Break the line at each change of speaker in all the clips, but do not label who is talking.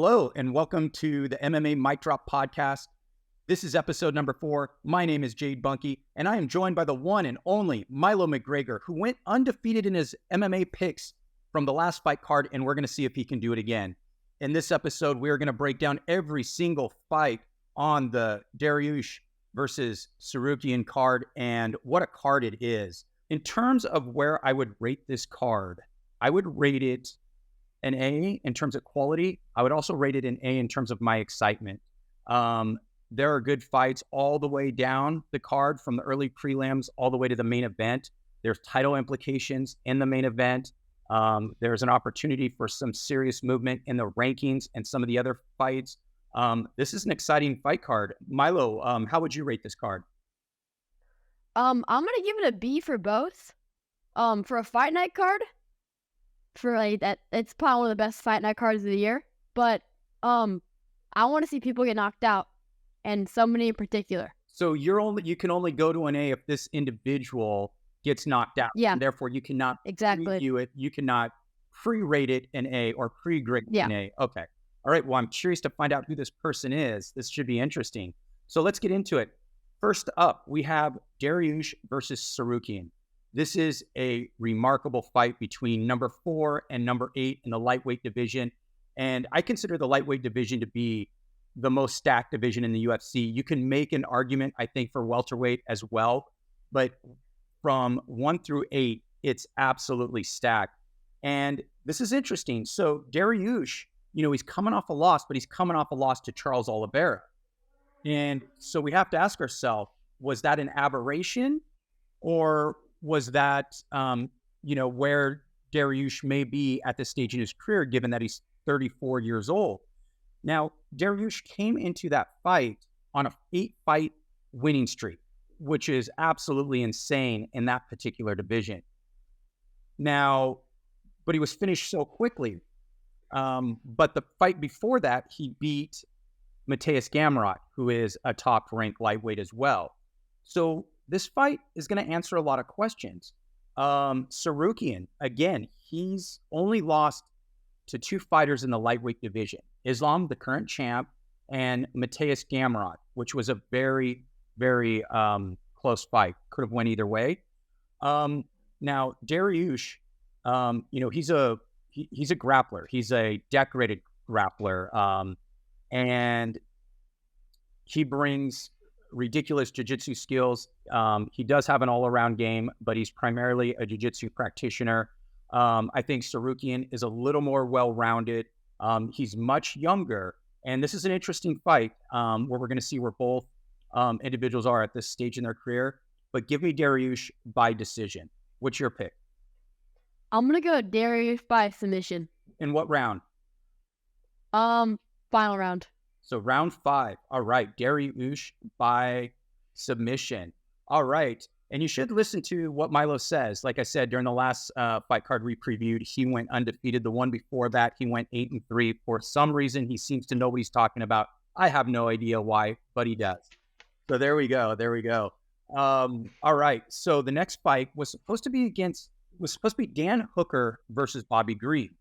Hello, and welcome to the MMA Mic Drop Podcast. This is episode number 4. My name is Jade Bunky, and I am joined by the one and only Milo McGregor, who went undefeated in his MMA picks from the last fight card, and we're going to see if he can do it again. In this episode, we're going to break down every single fight on the Dariush versus Tsarukyan card, and what a card it is. In terms of where I would rate this card, I would rate it an A in terms of quality. I would also rate it an A in terms of my excitement. There are good fights all the way down the card, from the early prelims all the way to the main event. There's title implications in the main event. There's an opportunity for some serious movement in the rankings and some of the other fights. This is an exciting fight card. Milo, how would you rate this card?
I'm gonna give it a B for both. For a fight night card, for like that, it's probably one of the best fight night cards of the year. But I want to see people get knocked out, and somebody in particular.
So you can only go to an A if this individual gets knocked out.
Yeah.
And therefore, you cannot review it. You cannot pre-rate it an A or pre-grade an A. Okay. All right. Well, I'm curious to find out who this person is. This should be interesting. So let's get into it. First up, we have Dariush versus Tsarukyan. This is a remarkable fight between number 4 and number 8 in the lightweight division. And I consider the lightweight division to be the most stacked division in the UFC. You can make an argument, I think, for welterweight as well. But from 1 through 8, it's absolutely stacked. And this is interesting. So Dariush, he's coming off a loss, but he's coming off a loss to Charles Oliveira. And so we have to ask ourselves, was that an aberration, or was that, where Dariush may be at this stage in his career, given that he's 34 years old? Now, Dariush came into that fight on a 8-fight winning streak, which is absolutely insane in that particular division. Now, but he was finished so quickly. But the fight before that, he beat Mateusz Gamrot, who is a top-ranked lightweight as well. So this fight is going to answer a lot of questions. Tsarukyan, again, he's only lost to 2 fighters in the lightweight division: Islam, the current champ, and Mateusz Gamrot, which was a very, very close fight. Could have went either way. Now, Dariush, he's a grappler. He's a decorated grappler. And he brings ridiculous jiu-jitsu skills. He does have an all-around game, but he's primarily a jiu-jitsu practitioner. I think Tsarukyan is a little more well-rounded. He's much younger, and this is an interesting fight where we're going to see where both individuals are at this stage in their career. But give me Dariush by decision. What's your pick?
I'm going to go Dariush by submission.
In what round?
Final round.
So round 5. All right. Dariush by submission. All right. And you should listen to what Milo says. Like I said, during the last fight card we previewed, he went undefeated. The one before that, he went 8-3. For some reason, he seems to know what he's talking about. I have no idea why, but he does. So there we go. All right. So the next fight was supposed to be Dan Hooker versus Bobby Green.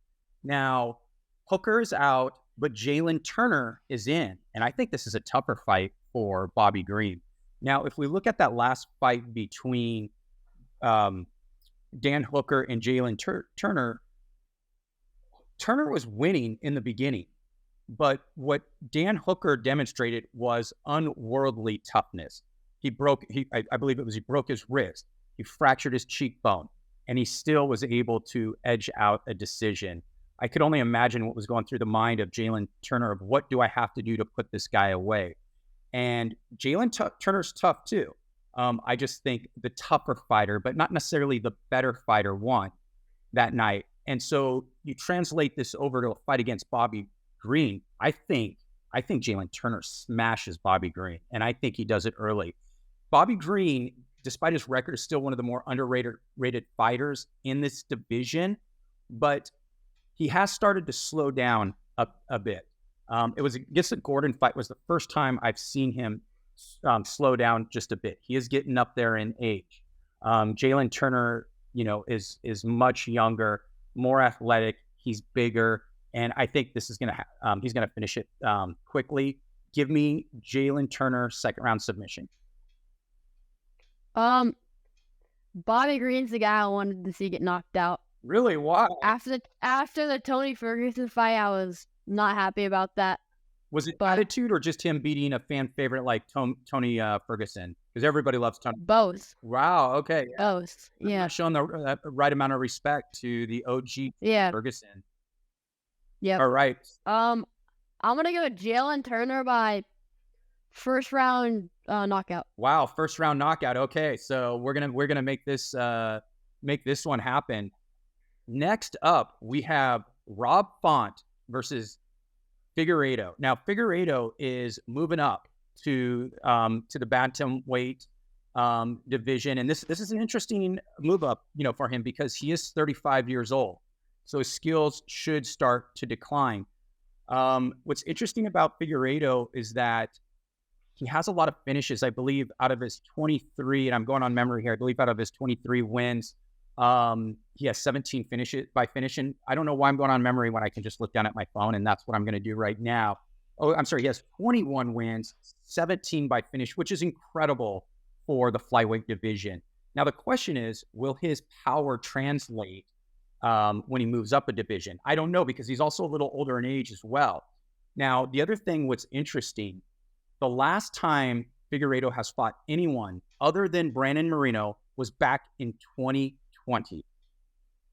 Now, Hooker is out, but Jalin Turner is in. And I think this is a tougher fight for Bobby Green. Now, if we look at that last fight between Dan Hooker and Jalin Turner, Turner was winning in the beginning. But what Dan Hooker demonstrated was unworldly toughness. I believe he broke his wrist. He fractured his cheekbone, and he still was able to edge out a decision. I could only imagine what was going through the mind of Jalin Turner of what do I have to do to put this guy away? And Jalin Turner's tough too. I just think the tougher fighter, but not necessarily the better fighter, won that night. And so you translate this over to a fight against Bobby Green. I think Jalin Turner smashes Bobby Green, and I think he does it early. Bobby Green, despite his record, is still one of the more underrated fighters in this division, but he has started to slow down a bit. It was against the Gooden fight was the first time I've seen him slow down just a bit. He is getting up there in age. Jalin Turner, is much younger, more athletic. He's bigger. And I think this is he's gonna finish it quickly. Give me Jalin Turner 2nd round submission.
Bobby Green's the guy I wanted to see get knocked out.
Really? Why?
After the Tony Ferguson fight, I was not happy about that.
Was it attitude or just him beating a fan favorite like Tony Ferguson? Because everybody loves Tony.
Both.
Wow. Okay.
Both. Yeah.
Showing the right amount of respect to the OG Ferguson.
Yeah.
All right.
I'm gonna go Jalin Turner by 1st round knockout.
Wow, 1st round knockout. Okay, so we're gonna make this one happen. Next up, we have Rob Font versus Figueiredo. Now, Figueiredo is moving up to the bantamweight division, and this is an interesting move up, for him because he is 35 years old, so his skills should start to decline. What's interesting about Figueiredo is that he has a lot of finishes. I believe out of his 23, and I'm going on memory here, I believe out of his 23 wins, he has 17 finishes by finishing. I don't know why I'm going on memory when I can just look down at my phone, and that's what I'm going to do right now. Oh, I'm sorry. He has 21 wins, 17 by finish, which is incredible for the flyweight division. Now, the question is, will his power translate when he moves up a division? I don't know, because he's also a little older in age as well. Now, the other thing, what's interesting, the last time Figueiredo has fought anyone other than Brandon Moreno was back in 2020.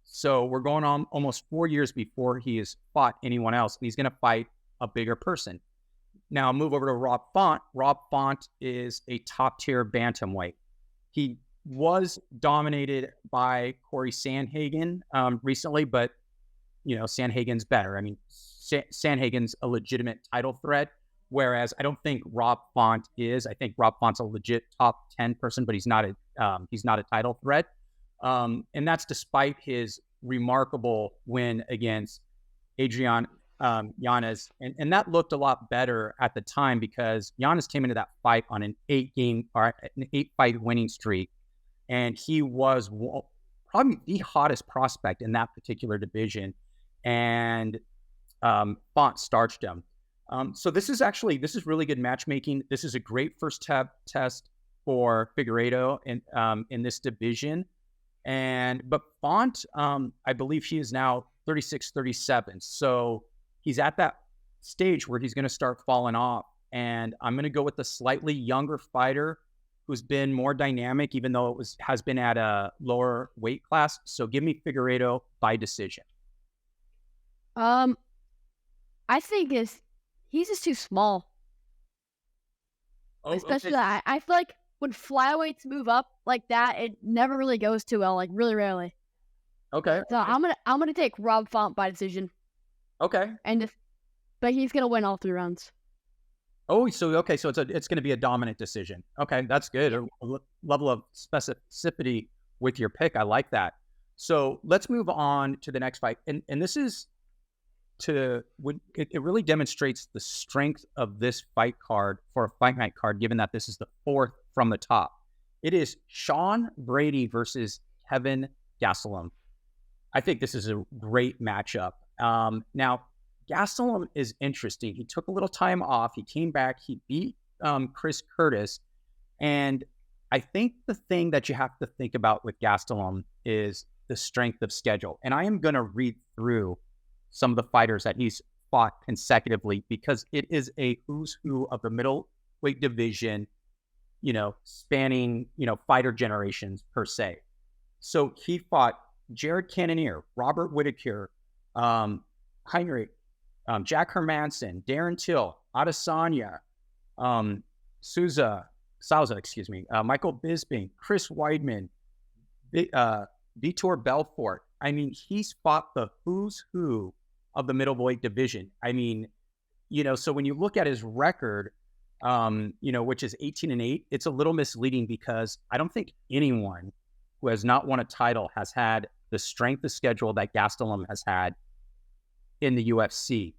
So we're going on almost 4 years before he has fought anyone else. And he's going to fight a bigger person. Now move over to Rob Font. Rob Font is a top tier bantamweight. He was dominated by Corey Sandhagen recently, but Sandhagen's better. I mean, Sandhagen's a legitimate title threat. Whereas I don't think Rob Font is. I think Rob Font's a legit top 10 person, but he's not a title threat. And that's despite his remarkable win against Adrian Yanez. And that looked a lot better at the time because Yanez came into that fight on an 8-fight winning streak. And he was probably the hottest prospect in that particular division. And Font starched him. So this is really good matchmaking. This is a great first test for Figueiredo in this division. But Font, I believe he is now 36, 37. So he's at that stage where he's going to start falling off. And I'm going to go with the slightly younger fighter who's been more dynamic, even though has been at a lower weight class. So give me Figueiredo by decision.
I think he's just too small. Especially that. I feel like when flyweights move up like that, it never really goes too well, like really rarely.
Okay.
So I'm gonna take Rob Font by decision.
Okay.
But he's gonna win all 3 rounds.
Oh, so it's gonna be a dominant decision. Okay, that's good. A level of specificity with your pick. I like that. So let's move on to the next fight, and this is it really demonstrates the strength of this fight card for a fight night card, given that this is the 4th from the top. It is Sean Brady versus Kelvin Gastelum. I think this is a great matchup. Now, Gastelum is interesting. He took a little time off. He came back. He beat Chris Curtis. And I think the thing that you have to think about with Gastelum is the strength of schedule. And I am going to read through some of the fighters that he's fought consecutively because it is a who's who of the middleweight division, spanning, fighter generations per se. So he fought Jared Cannonier, Robert Whittaker, Heinrich, Jack Hermanson, Darren Till, Adesanya, Souza, Michael Bisping, Chris Weidman, Vitor Belfort. I mean, he's fought the who's who of the middleweight division. I mean, so when you look at his record, which is 18-8, it's a little misleading because I don't think anyone who has not won a title has had the strength of schedule that Gastelum has had in the UFC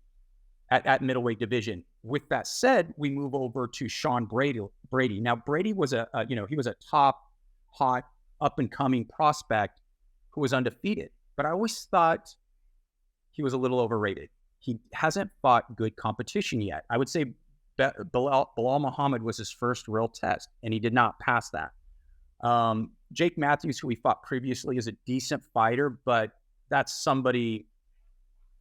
at middleweight division. With that said, we move over to Sean Brady. Now, Brady was he was a top, hot, up and coming prospect who was undefeated, but I always thought he was a little overrated. he hasn't fought good competition yet. I would say Belal Muhammad was his first real test, and he did not pass that. Jake Matthews, who we fought previously, is a decent fighter, but that's somebody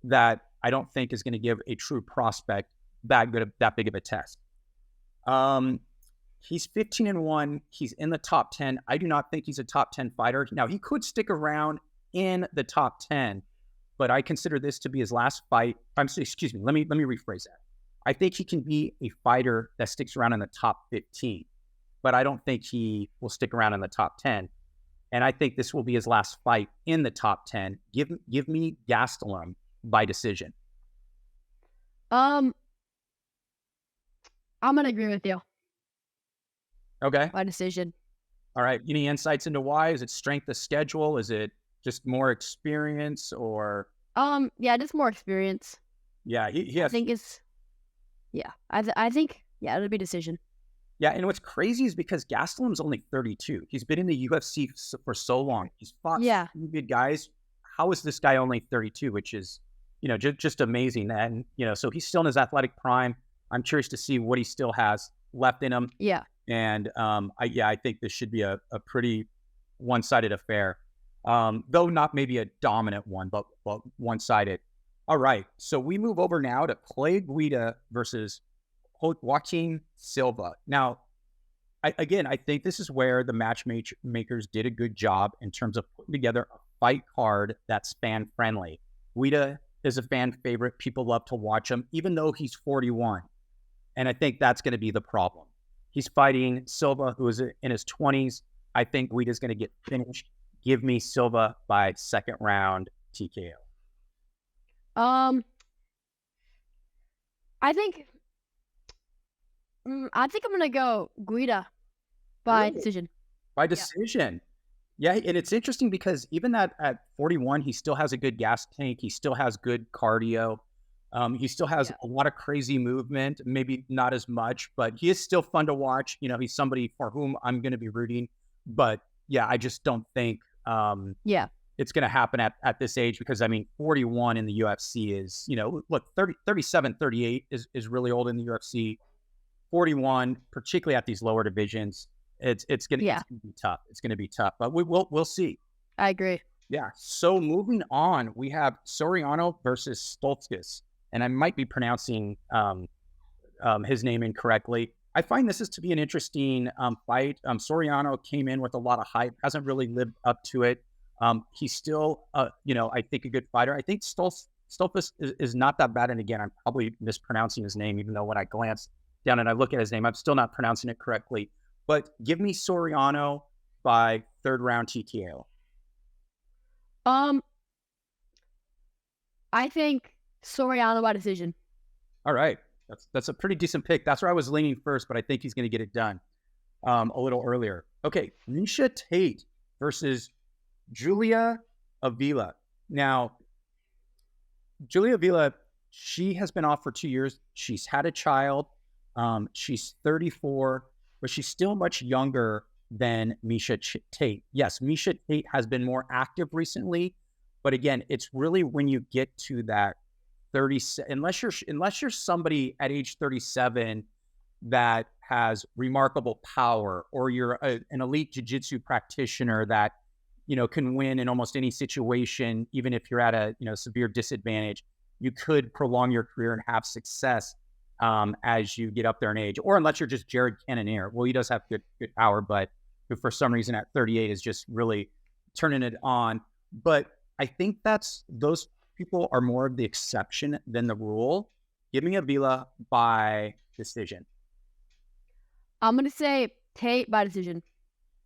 that I don't think is going to give a true prospect that big of a test. He's 15-1. He's in the top 10. I do not think he's a top 10 fighter. Now, he could stick around in the top 10, but I consider this to be his last fight. Excuse me. Let me rephrase that. I think he can be a fighter that sticks around in the top 15, but I don't think he will stick around in the top 10. And I think this will be his last fight in the top 10. Give me Gastelum by decision.
I'm gonna agree with you.
Okay.
By decision.
All right. Any insights into why? Is it strength of schedule? Is it just more experience, or?
Yeah, just more experience.
Yeah, he has.
I think it's. Yeah, I think it'll be decision.
Yeah, and what's crazy is because Gastelum's only 32. He's been in the UFC for so long. He's fought so many good guys. How is this guy only 32? Which is, just amazing. And so he's still in his athletic prime. I'm curious to see what he still has left in him.
Yeah.
And I think this should be a pretty one-sided affair, though not maybe a dominant one, but one-sided. All right, so we move over now to Clay Guida versus Joaquim Silva. Now, I think this is where the matchmakers did a good job in terms of putting together a fight card that's fan-friendly. Guida is a fan favorite. People love to watch him, even though he's 41. And I think that's going to be the problem. He's fighting Silva, who is in his 20s. I think Guida's going to get finished. Give me Silva by second round TKO.
I think I'm gonna go Guida by decision.
By decision. Yeah, and it's interesting because even at 41, he still has a good gas tank. He still has good cardio. He still has a lot of crazy movement, maybe not as much, but he is still fun to watch. He's somebody for whom I'm going to be rooting. But yeah, I just don't think it's going to happen at this age because, 41 in the UFC is, look, 37, 38 is really old in the UFC. 41, particularly at these lower divisions, it's going to be tough. It's going to be tough, but we'll see.
I agree.
Yeah. So moving on, we have Soriano versus Stoltzfus. And I might be pronouncing his name incorrectly. I find this is to be an interesting fight. Soriano came in with a lot of hype, hasn't really lived up to it. He's still, I think a good fighter. I think Stoltzfus is not that bad. And again, I'm probably mispronouncing his name, even though when I glance down and I look at his name, I'm still not pronouncing it correctly. But give me Soriano by third round TKO.
I think Soriano by decision.
All right. That's a pretty decent pick. That's where I was leaning first, but I think he's going to get it done a little earlier. Okay. Miesha Tate versus Julia Avila. Now, Julia Avila, she has been off for 2 years. She's had a child. She's 34, but she's still much younger than Miesha Tate. Yes, Miesha Tate has been more active recently, but again, it's really when you get to that 30, unless you're somebody at age 37 that has remarkable power, or you're an elite jiu-jitsu practitioner that can win in almost any situation, even if you're at a severe disadvantage, you could prolong your career and have success as you get up there in age, or unless you're just Jared Cannonier. Well, he does have good power, but who for some reason at 38 is just really turning it on. But I think those people are more of the exception than the rule. Give me Avila by decision.
I'm going to say Tate by decision.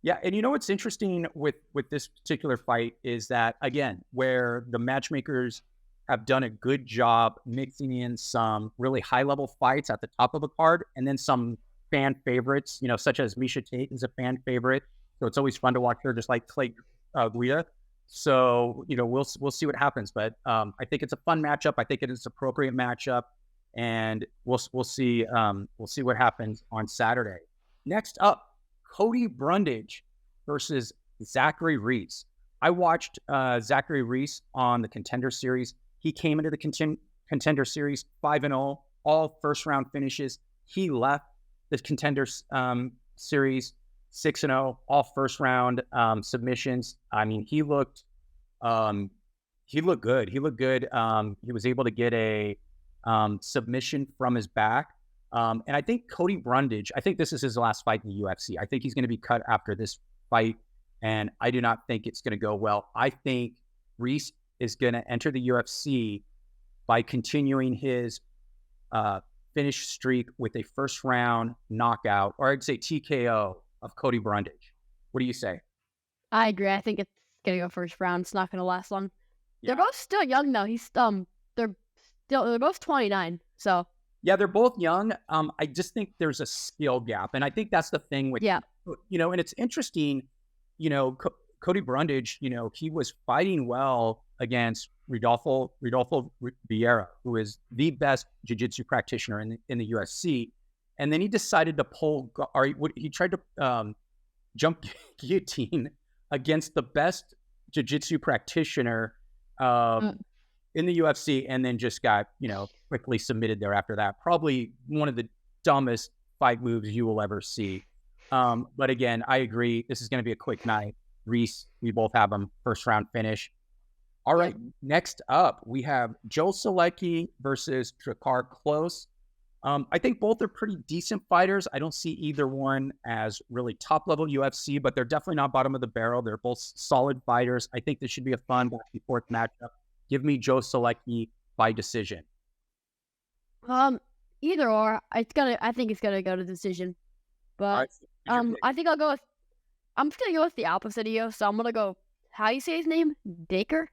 Yeah, and what's interesting with this particular fight is that, again, where the matchmakers have done a good job mixing in some really high-level fights at the top of the card, and then some fan favorites, such as Miesha Tate is a fan favorite. So it's always fun to watch her, just like Clay Guida. So, we'll see what happens. But I think it's a fun matchup. I think it is an appropriate matchup. And we'll see what happens on Saturday. Next up, Cody Brundage versus Zachary Reese. I watched Zachary Reese on the Contender Series. He came into the Contender Series 5-0, all first round finishes. He left the Contender Series 6-0, all first round submissions. I mean, he looked good. He looked good. He was able to get a submission from his back. And I think Cody Brundage, I think this is his last fight in the UFC. I think he's going to be cut after this fight, and I do not think it's going to go well. I think Reese is going to enter the UFC by continuing his finish streak with a first round knockout, or I'd say TKO of Cody Brundage. What do you say?
I agree. I think it's going to go first round. It's not going to last long. Yeah. They're both still young though. They're both 29. So
yeah, they're both young. I just think there's a skill gap, and I think that's the thing with and it's interesting. Cody Brundage, he was fighting well against Rodolfo Bellato, who is the best jiu-jitsu practitioner in the UFC, and then he decided to he tried to jump guillotine against the best jiu-jitsu practitioner in the UFC, and then just got, quickly submitted there after that. Probably one of the dumbest fight moves you will ever see. But again, I agree. This is going to be a quick night. Reese, we both have him first round finish. All right. Next up, we have Joe Solecki versus Drakkar Klose. I think both are pretty decent fighters. I don't see either one as really top level UFC, but they're definitely not bottom of the barrel. They're both solid fighters. I think this should be a fun back and forth matchup. Give me Joe Solecki by decision.
Either or. I think it's gonna go to decision. But I think I'm gonna go with the opposite of you. So I'm gonna go. How do you say his name? Drakkar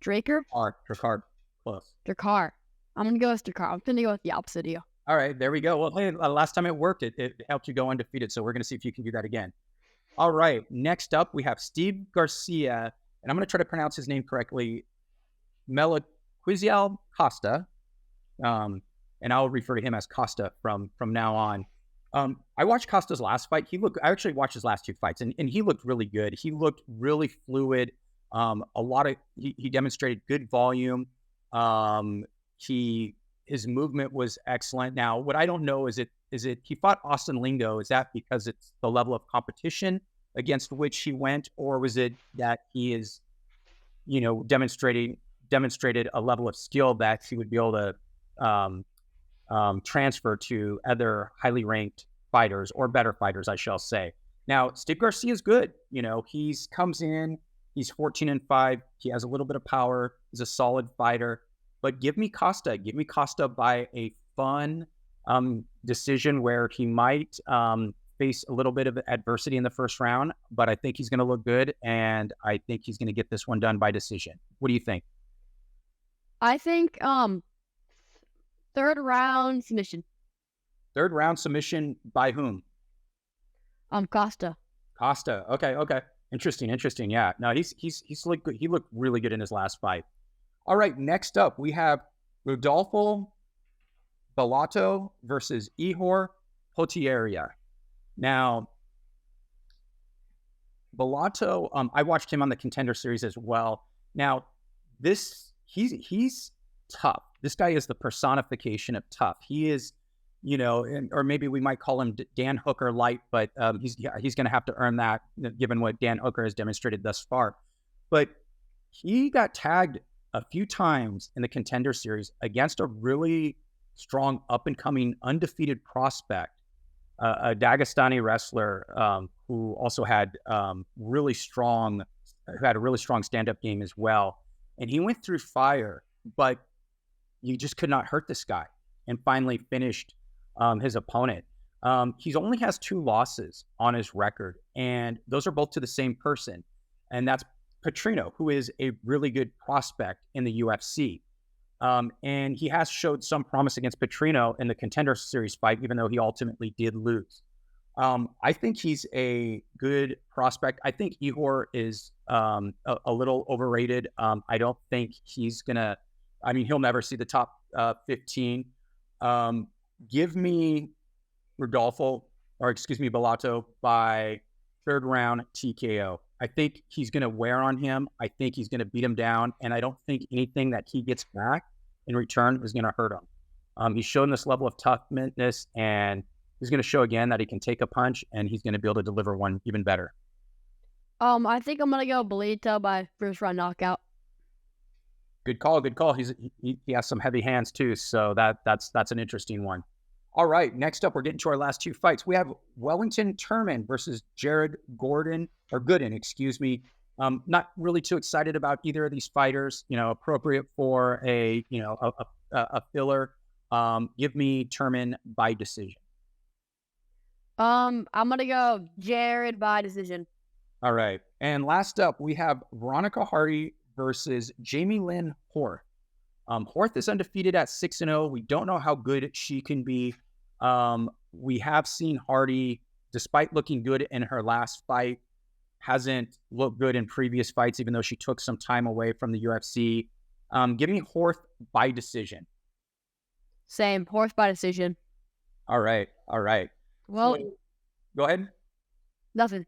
Klose.
Drakkar. I'm gonna go with Drakkar. I'm gonna go with the opposite of you.
All right, there we go. Well, hey, last time it worked, it helped you go undefeated. So we're gonna see if you can do that again. All right. Next up, we have Steve Garcia, and I'm gonna try to pronounce his name correctly. Melquizael Costa, and I'll refer to him as Costa from now on. I watched Costa's last fight. I actually watched his last two fights, and he looked really good. He looked really fluid. He demonstrated good volume. His movement was excellent. Now, what I don't know is he fought Austin Lingo. Is that because it's the level of competition against which he went, or was it that he is, demonstrated a level of skill that he would be able to transfer to other highly ranked fighters, or better fighters, I shall say. Now, Steve Garcia is good. He's comes in, he's 14-5. He has a little bit of power. He's a solid fighter. But give me Costa. Give me Costa by a fun decision where he might face a little bit of adversity in the first round, but I think he's going to look good, and I think he's going to get this one done by decision. What do you think?
I think third round submission.
Third round submission by whom?
Costa.
Okay. Interesting. Yeah. No, he's looked good. He looked really good in his last fight. All right. Next up, we have Rodolfo Bellato versus Ihor Potieria. Now, Bellato, I watched him on the Contender Series as well. Now, he's tough. This guy is the personification of tough. He is, or maybe we might call him Dan Hooker light, but he's going to have to earn that given what Dan Hooker has demonstrated thus far. But he got tagged a few times in the Contender Series against a really strong up-and-coming undefeated prospect, a Dagestani wrestler who also had a really strong stand-up game as well. And he went through fire, but you just could not hurt this guy, and finally finished his opponent. He only has 2 losses on his record, and those are both to the same person, and that's Petrino, who is a really good prospect in the UFC. And he has showed some promise against Petrino in the Contender Series fight, even though he ultimately did lose. I think he's a good prospect. I think Ihor is a little overrated. I don't think he's he'll never see the top 15. Give me Bellato by third round TKO. I think he's going to wear on him. I think he's going to beat him down. And I don't think anything that he gets back in return is going to hurt him. He's shown this level of toughness, and he's going to show again that he can take a punch, and he's going to be able to deliver one even better.
I think I'm going to go Bellato by first round knockout.
Good call. He has some heavy hands too, so that's an interesting one. All right, next up, we're getting to our last two fights. We have Wellington Turman versus Gooden. Not really too excited about either of these fighters. Appropriate for a filler. Give me Turman by decision.
I'm gonna go Jared by decision.
All right, and last up, we have Veronica Hardy versus Jamey-Lyn Horth. Horth is undefeated at 6-0. We don't know how good she can be. We have seen Hardy, despite looking good in her last fight, hasn't looked good in previous fights, even though she took some time away from the UFC. Give me Horth by decision.
Same, Horth by decision.
All right.
Well,
so, go ahead.
Nothing.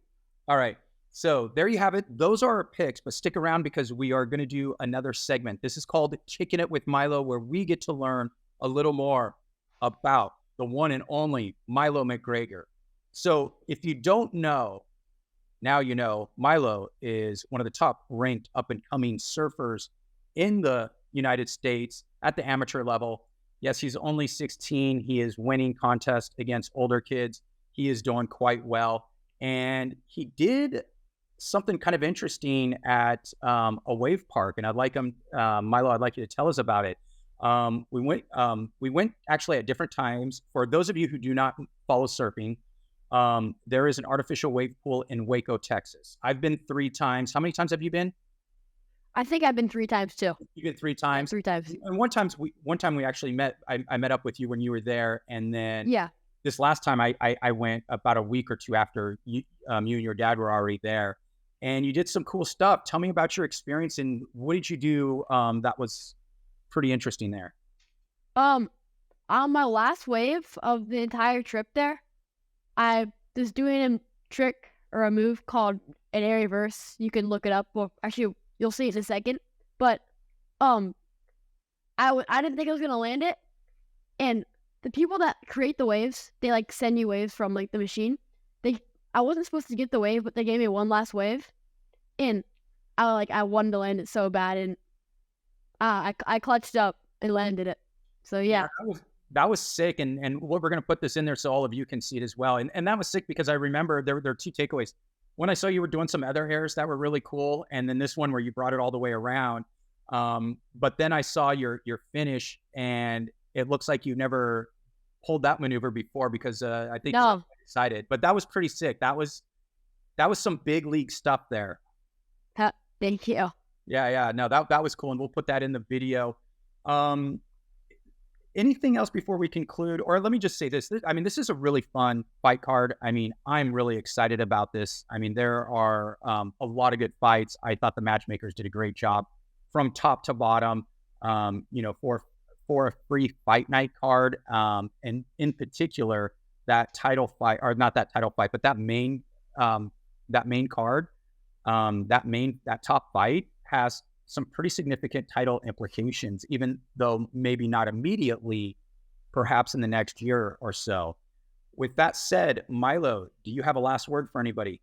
All right. So there you have it. Those are our picks, but stick around because we are going to do another segment. This is called Kicking It with Milo, where we get to learn a little more about the one and only Milo McGregor. So if you don't know, now you know. Milo is one of the top ranked up and coming surfers in the United States at the amateur level. Yes, he's only 16. He is winning contests against older kids. He is doing quite well. And he did something kind of interesting at a wave park. And I'd like him, Milo, I'd like you to tell us about it. We went actually at different times. For those of you who do not follow surfing, there is an artificial wave pool in Waco, Texas. I've been 3 times. How many times have you been?
I think I've been 3 times too.
You've been 3 times?
3 times.
And one time we actually met. I met up with you when you were there. And then this last time I went about a week or 2 after you and your dad were already there. And you did some cool stuff. Tell me about your experience and what did you do that was pretty interesting there?
On my last wave of the entire trip there, I was doing a trick or a move called an air reverse. You can look it up. Well, actually, you'll see it in a second. But I didn't think I was gonna land it. And the people that create the waves, they like send you waves from like the machine. I wasn't supposed to get the wave, but they gave me one last wave, and I wanted to land it so bad, and I clutched up and landed it. So yeah.
That was sick, and we're going to put this in there so all of you can see it as well. And that was sick because I remember there are 2 takeaways. One, I saw you were doing some other airs that were really cool, and then this one where you brought it all the way around. But then I saw your finish, and it looks like you never pulled that maneuver before because I think you decided. But that was pretty sick. That was some big league stuff there.
Thank you.
Yeah. No, that was cool, and we'll put that in the video. Anything else before we conclude? Or let me just say this. This is a really fun fight card. I'm really excited about this. There are a lot of good fights. I thought the matchmakers did a great job from top to bottom, for a free fight night card. And in particular, that title fight, or not that title fight, but that main card, that top fight has some pretty significant title implications, even though maybe not immediately, perhaps in the next year or so. With that said, Milo, do you have a last word for anybody?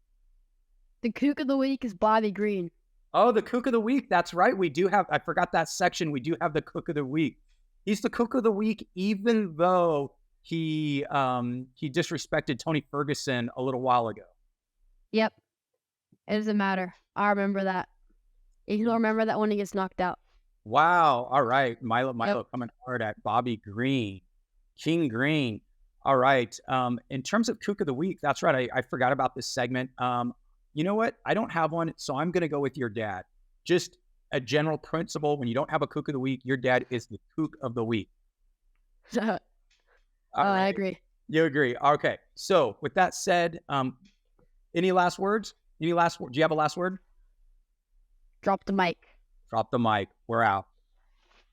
The kook of the week is Bobby Green.
Oh, the kook of the week. That's right. We do have, I forgot that section. We do have the kook of the week. He's the kook of the week, even though he disrespected Tony Ferguson a little while ago. Yep.
It doesn't matter. I remember that. You don't remember that when he gets knocked out.
Wow. All right. Milo coming hard at Bobby Green. King Green. All right. In terms of kook of the week, that's right. I forgot about this segment. You know what? I don't have one, so I'm going to go with your dad. Just a general principle. When you don't have a kook of the week, your dad is the kook of the week.
Right. I agree.
You agree. Okay. So with that said, any last words? Do you have a last word?
Drop the mic.
Drop the mic. We're out.